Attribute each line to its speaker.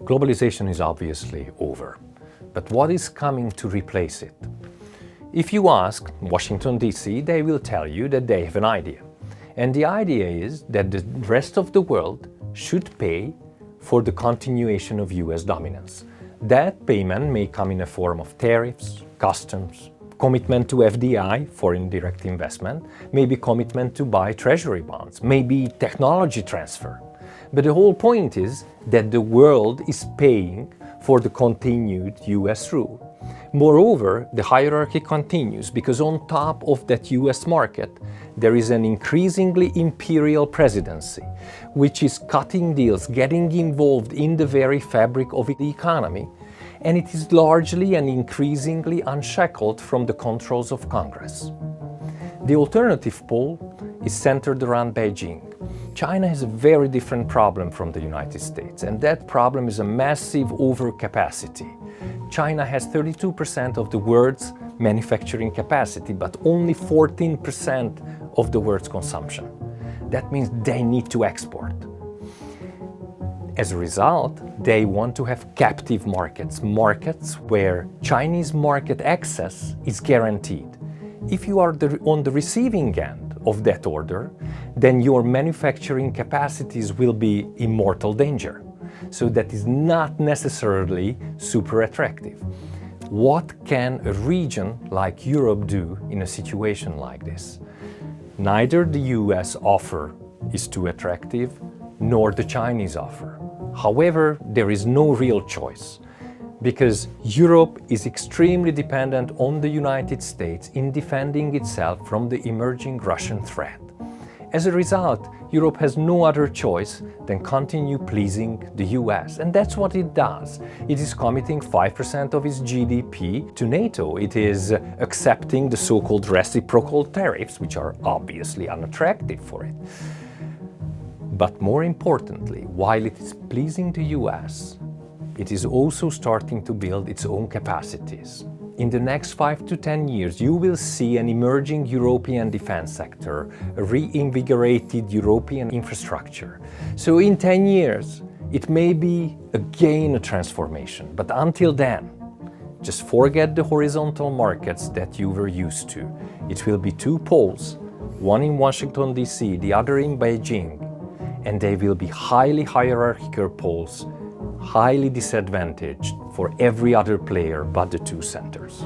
Speaker 1: Globalization is obviously over, but what is coming to replace it? If you ask Washington, D.C., they will tell you that they have an idea. And the idea is that the rest of the world should pay for the continuation of US dominance. That payment may come in a form of tariffs, customs, commitment to FDI, foreign direct investment, maybe commitment to buy treasury bonds, maybe technology transfer. But the whole point is that the world is paying for the continued US rule. Moreover, the hierarchy continues because on top of that US market, there is an increasingly imperial presidency, which is cutting deals, getting involved in the very fabric of the economy, and it is largely and increasingly unshackled from the controls of Congress. The alternative pole is centered around Beijing. China has a very different problem from the United States, and that problem is a massive overcapacity. China has 32% of the world's manufacturing capacity, but only 14% of the world's consumption. That means they need to export. As a result, they want to have captive markets, markets where Chinese market access is guaranteed. If you are on the receiving end of that order, then your manufacturing capacities will be in mortal danger. So that is not necessarily super attractive. What can a region like Europe do in a situation like this? Neither the US offer is too attractive, nor the Chinese offer. However, there is no real choice, because Europe is extremely dependent on the United States in defending itself from the emerging Russian threat. As a result, Europe has no other choice than continue pleasing the US, and that's what it does. It is committing 5% of its GDP to NATO. It is accepting the so-called reciprocal tariffs, which are obviously unattractive for it. But more importantly, while it is pleasing the US, it is also starting to build its own capacities. In the next 5 to 10 years, you will see an emerging European defense sector, a reinvigorated European infrastructure. So in 10 years, it may be again a transformation. But until then, just forget the horizontal markets that you were used to. It will be two poles, one in Washington, D.C., the other in Beijing, and they will be highly hierarchical poles, highly disadvantaged for every other player but the two centers.